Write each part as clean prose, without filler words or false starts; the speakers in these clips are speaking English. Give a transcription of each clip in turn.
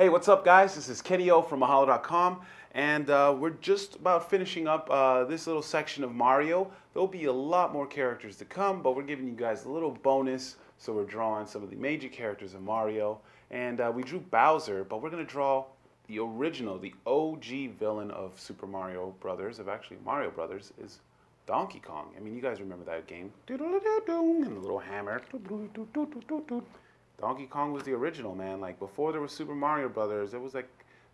Hey, what's up, guys? This is Kenny O from Mahalo.com, and we're just about finishing up this little section of Mario. There'll be a lot more characters to come, but we're giving you guys a little bonus. So we're drawing some of the major characters of Mario, and we drew Bowser, but we're going to draw the original, the OG villain of Super Mario Brothers, of actually Mario Brothers, is Donkey Kong. I mean, you guys remember that game? And the little hammer. Donkey Kong was the original, man. Like, before there was Super Mario Brothers, there was like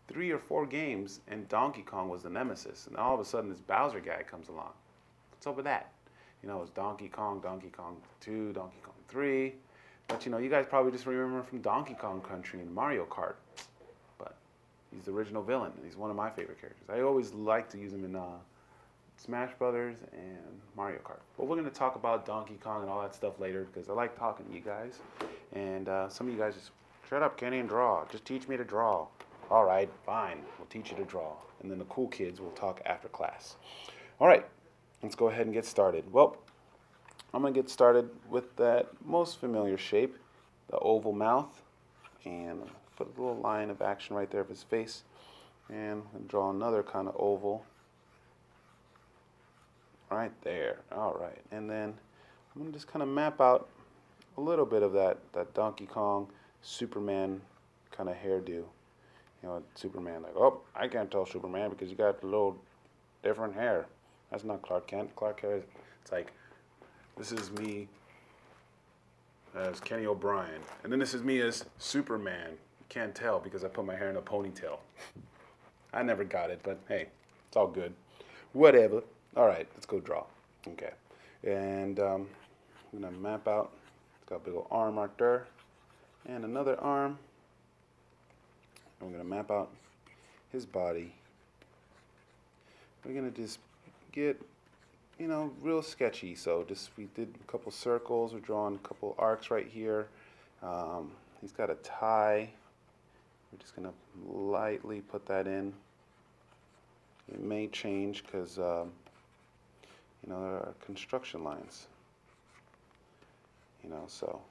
3 or 4 games, and Donkey Kong was the nemesis. And all of a sudden, this Bowser guy comes along. What's up with that? You know, it's Donkey Kong 2, Donkey Kong 3. But, you know, you guys probably just remember him from Donkey Kong Country and Mario Kart. But he's the original villain, and he's one of my favorite characters. I always like to use him in Smash Brothers and Mario Kart. But we're going to talk about Donkey Kong and all that stuff later because I like talking to you guys. And some of you guys just, shut up, Kenny, and draw. Just teach me to draw. All right, fine. We'll teach you to draw. And then the cool kids will talk after class. All right, let's go ahead and get started. Well, I'm going to get started with that most familiar shape, the oval mouth. And put a little line of action right there of his face. And draw another kind of oval. Right there. All right. And then I'm going to just kind of map out a little bit of that Donkey Kong Superman kind of hairdo. You know, Superman like, oh, I can't tell Superman because you got a little different hair. That's not Clark Kent. Clark Kent, it's like, this is me as Kenny O'Brien. And then this is me as Superman. You can't tell because I put my hair in a ponytail. I never got it, but hey, it's all good. Whatever. All right, let's go draw. Okay. And I'm going to map out. It's got a big old arm right there. And another arm. And we're going to map out his body. We're going to just get, you know, real sketchy. So just, we did a couple circles. We're drawing a couple arcs right here. He's got a tie. We're just going to lightly put that in. It may change because, you know, there are construction lines. You know, so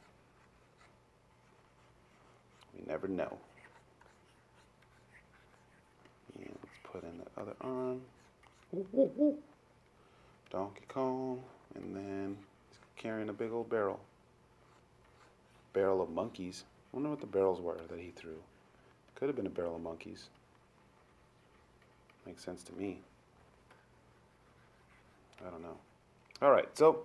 we never know. And let's put in the other arm. Woo, woo, woo. Donkey Kong, and then he's carrying a big old barrel. Barrel of monkeys. I wonder what the barrels were that he threw. Could have been a barrel of monkeys. Makes sense to me. I don't know. All right, so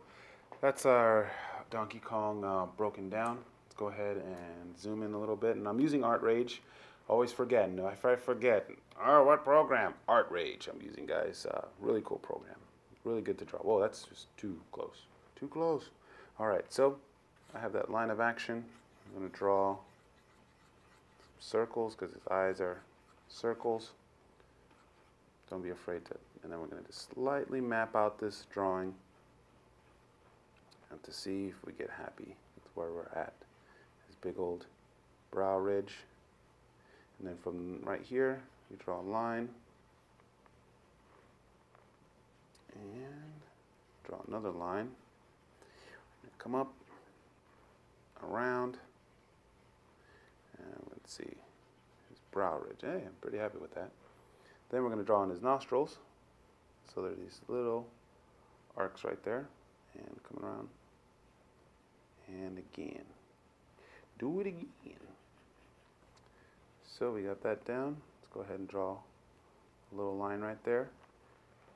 that's our Donkey Kong broken down. Let's go ahead and zoom in a little bit. And I'm using Art Rage. Always forget. No, if I forget, oh, what program? Art Rage I'm using, guys. Really cool program. Really good to draw. Whoa, that's just too close. Too close. All right, so I have that line of action. I'm going to draw some circles because his eyes are circles. Don't be afraid to. And then we're going to just slightly map out this drawing and to see if we get happy with where we're at. His big old brow ridge. And then from right here, you draw a line. And draw another line. Come up, around, and let's see, his brow ridge. Hey, I'm pretty happy with that. Then we're going to draw in his nostrils. So there are these little arcs right there. And come around. And again. Do it again. So we got that down. Let's go ahead and draw a little line right there.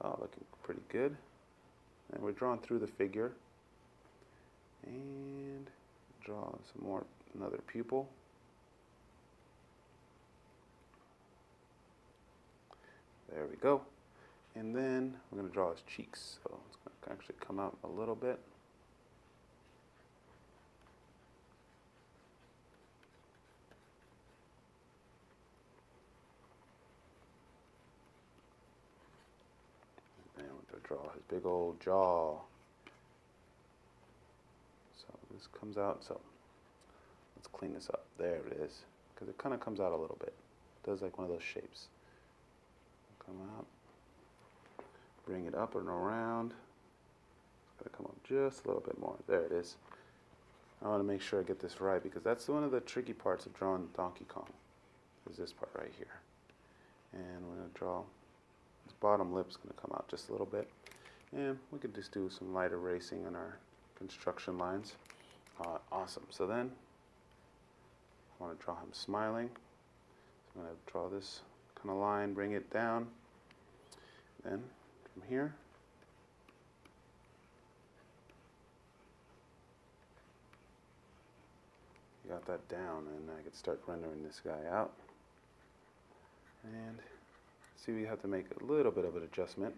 Oh, looking pretty good. And we're drawing through the figure. And draw some more, another pupil. There we go. And then we're going to draw his cheeks. So it's going to actually come out a little bit. And we're going to draw his big old jaw. So this comes out. So let's clean this up. There it is. Because it kind of comes out a little bit. It does like one of those shapes. Come out. Bring it up and around. It's got to come up just a little bit more. There it is. I want to make sure I get this right because that's one of the tricky parts of drawing Donkey Kong. is this part right here. And we're going to draw, this bottom lip's going to come out just a little bit. And we could just do some light erasing on our construction lines. Awesome. So then I want to draw him smiling. So I'm going to draw this kind of line, bring it down. Then from here, you got that down, and I could start rendering this guy out. And see, we have to make a little bit of an adjustment.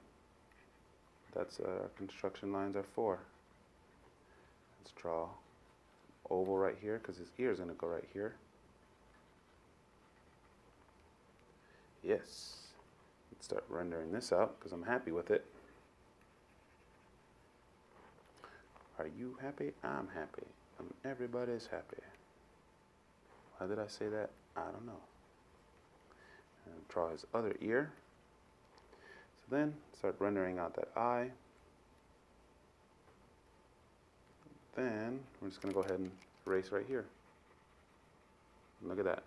That's what our construction lines are for. Let's draw oval right here because his ear is going to go right here. Yes. Let's start rendering this out because I'm happy with it. Are you happy? I'm happy. Everybody's happy. Why did I say that? I don't know. And draw his other ear. So then start rendering out that eye. Then we're just going to go ahead and erase right here. Look at that.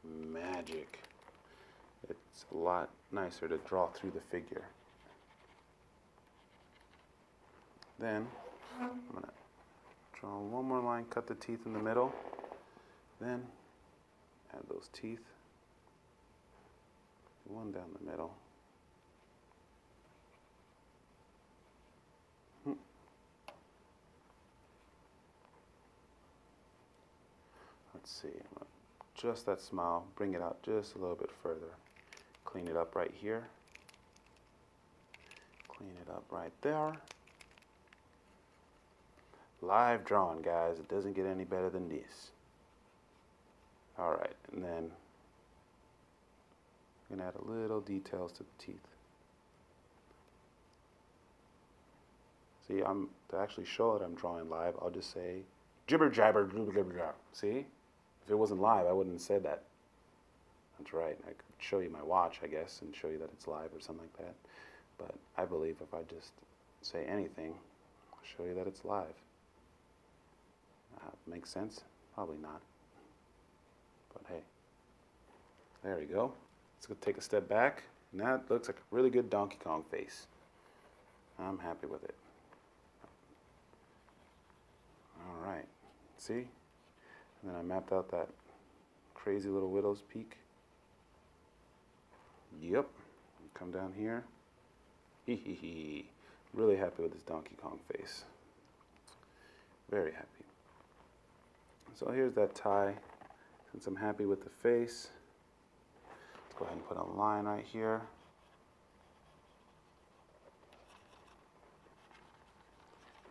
Magic. It's a lot nicer to draw through the figure. Then I'm going to draw one more line, cut the teeth in the middle. Then add those teeth. One down the middle. Let's see, just that smile, bring it out just a little bit further. Clean it up right here. Clean it up right there. Live drawing, guys. It doesn't get any better than this. Alright, and then I'm going to add a little details to the teeth. See, to actually show that I'm drawing live, I'll just say jibber jabber, jibber jabber. See? If it wasn't live, I wouldn't have said that. That's right. I could show you my watch, I guess, and show you that it's live or something like that. But I believe if I just say anything, I'll show you that it's live. Makes sense? Probably not. But hey, there we go. Let's go take a step back. And that looks like a really good Donkey Kong face. I'm happy with it. All right. See? And then I mapped out that crazy little widow's peak. Yep. Come down here. Hee hee hee. Really happy with this Donkey Kong face. Very happy. So here's that tie. Since I'm happy with the face, let's go ahead and put a line right here.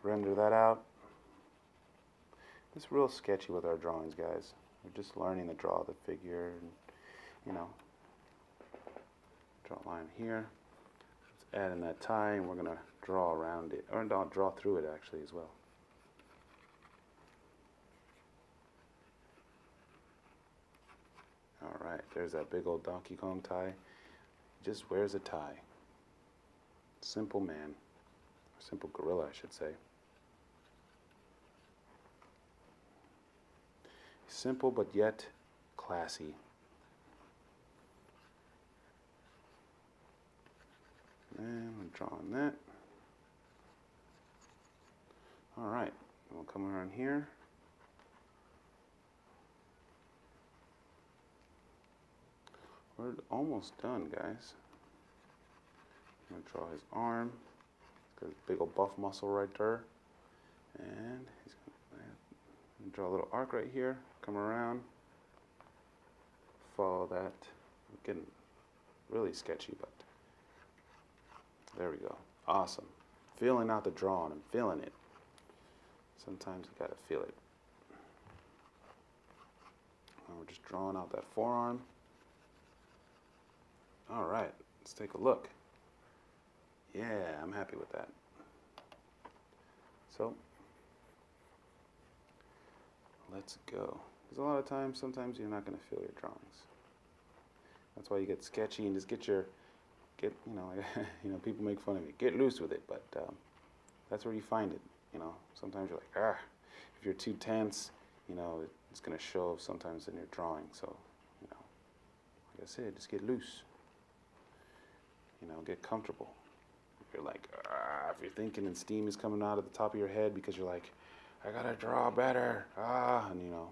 Render that out. It's real sketchy with our drawings, guys. We're just learning to draw the figure and, you know, draw a line here. Let's add in that tie, and we're going to draw around it, or no, draw through it actually as well. Alright, there's that big old Donkey Kong tie. He just wears a tie. Simple man. Simple gorilla, I should say. Simple but yet classy. And I'm drawing that. Alright, we'll come around here. We're almost done, guys. I'm going to draw his arm. He's got a big old buff muscle right there. And he's going to draw a little arc right here. Come around. Follow that. I'm getting really sketchy, but there we go. Awesome. Feeling out the drawing. I'm feeling it. Sometimes you got to feel it. And we're just drawing out that forearm. All right, let's take a look. Yeah, I'm happy with that. So, let's go. Because a lot of times, sometimes you're not going to feel your drawings. That's why you get sketchy and just you know, people make fun of you. Get loose with it, but that's where you find it. You know, sometimes you're like, if you're too tense, you know, it's going to show sometimes in your drawing. So, you know, like I said, just get loose. You know, get comfortable. If you're like, if you're thinking and steam is coming out of the top of your head because you're like, I gotta draw better, and you know,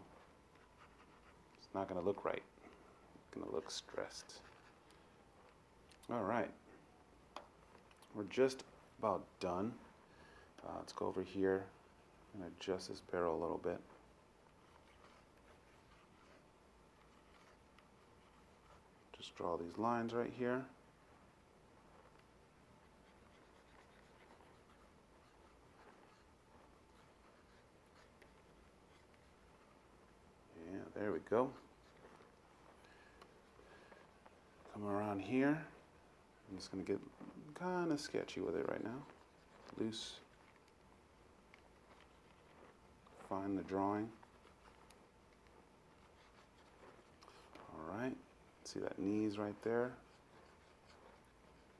it's not gonna look right. It's gonna look stressed. All right, we're just about done. Let's go over here and adjust this barrel a little bit. Just draw these lines right here. Yeah, there we go. Come around here. I'm just going to get kind of sketchy with it right now. Loose. Find the drawing. All right. See that knees right there.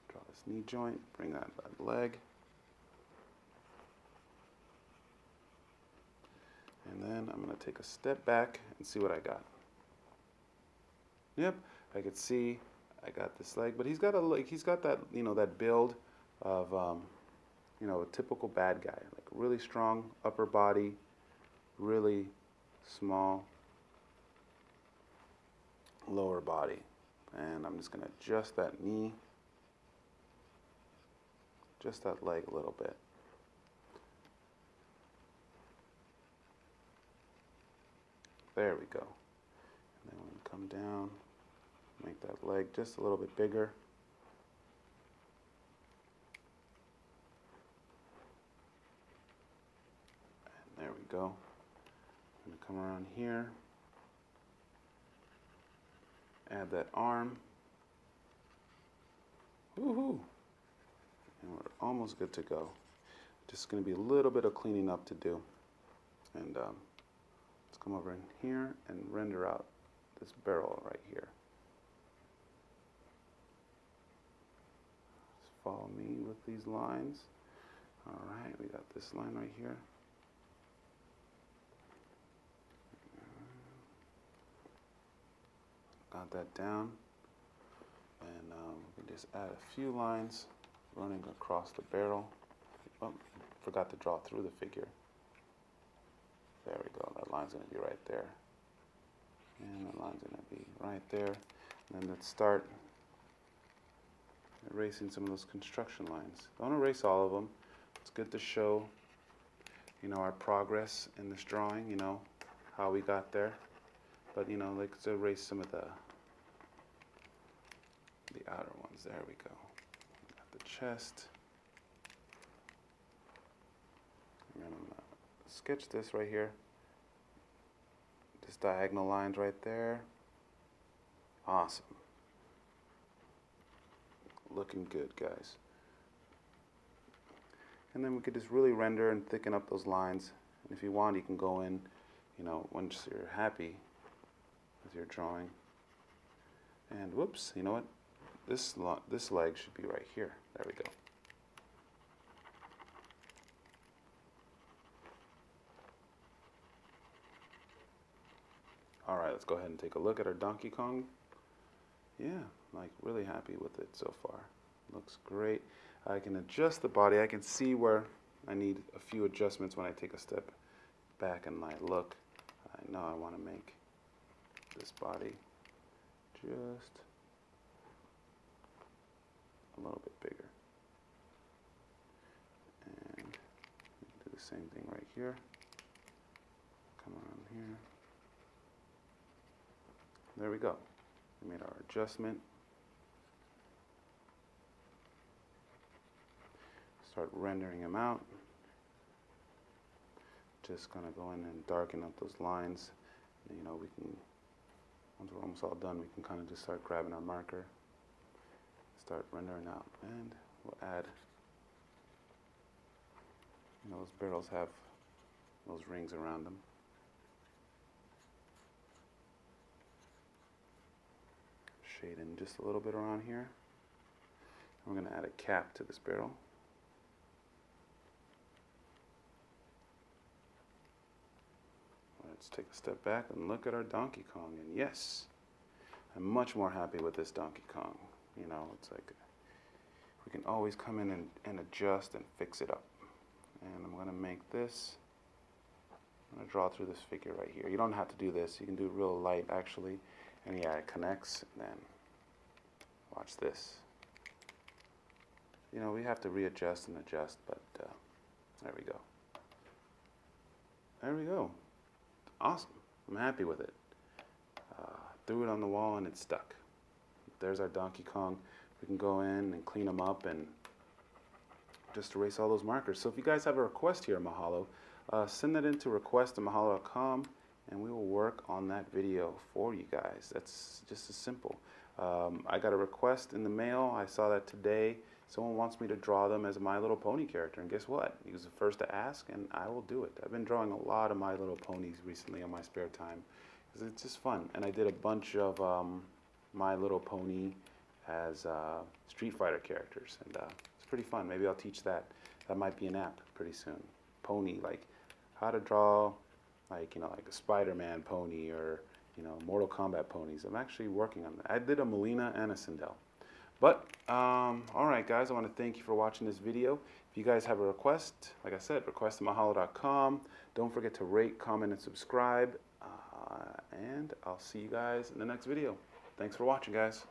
Draw this knee joint. Bring that leg. And then I'm going to take a step back and see what I got. Yep, I could see I got this leg, but he's got that, you know, that build of, you know, a typical bad guy, like really strong upper body, really small lower body. And I'm just going to adjust that knee, just that leg a little bit. There we go. And then we come down, make that leg just a little bit bigger. And there we go. I'm going to come around here, add that arm. Woohoo! And we're almost good to go. Just going to be a little bit of cleaning up to do. And let's come over in here and render out this barrel right here. Just follow me with these lines. All right, we got this line right here. Got that down. And we can just add a few lines running across the barrel. Oh, forgot to draw through the figure. There we go. That line's going to be right there. And that line's going to be right there. And then let's start erasing some of those construction lines. Don't erase all of them. It's good to show, you know, our progress in this drawing, you know, how we got there. But, you know, let's erase some of the outer ones. There we go. Got the chest. And then I'm going to sketch this right here. Just diagonal lines right there. Awesome. Looking good, guys. And then we could just really render and thicken up those lines. And if you want, you can go in, you know, once you're happy with your drawing. And whoops, you know what? This leg should be right here. There we go. All right, let's go ahead and take a look at our Donkey Kong. Yeah, like really happy with it so far. Looks great. I can adjust the body. I can see where I need a few adjustments when I take a step back and I look. I know I want to make this body just a little bit bigger. And do the same thing right here. Come around here. There we go. We made our adjustment. Start rendering them out. Just gonna go in and darken up those lines. And, you know, we can, once we're almost all done, we can kind of just start grabbing our marker, start rendering out, and we'll add. You know, those barrels have those rings around them. Shade in just a little bit around here. And we're going to add a cap to this barrel. Let's take a step back and look at our Donkey Kong. And yes, I'm much more happy with this Donkey Kong. You know, it's like we can always come in and adjust and fix it up. And I'm going to make this, I'm going to draw through this figure right here. You don't have to do this. You can do it real light, actually. And yeah, it connects. And then watch this. You know, we have to readjust and adjust, but there we go. There we go. Awesome. I'm happy with it. Threw it on the wall and it stuck. There's our Donkey Kong. We can go in and clean them up and just erase all those markers. So if you guys have a request here at Mahalo, send that in to request@mahalo.com and we will work on that video for you guys. That's just as simple. I got a request in the mail. I saw that today. Someone wants me to draw them as a My Little Pony character, and guess what? He was the first to ask, and I will do it. I've been drawing a lot of My Little Ponies recently on my spare time, because it's just fun. And I did a bunch of My Little Pony as Street Fighter characters, and it's pretty fun. Maybe I'll teach that. That might be an app pretty soon. Pony, like how to draw, like, you know, like a Spider-Man pony or, you know, Mortal Kombat ponies. I'm actually working on that. I did a Melina and a Sindel. But, alright guys, I want to thank you for watching this video. If you guys have a request, like I said, request@mahalo.com. Don't forget to rate, comment, and subscribe. And I'll see you guys in the next video. Thanks for watching, guys.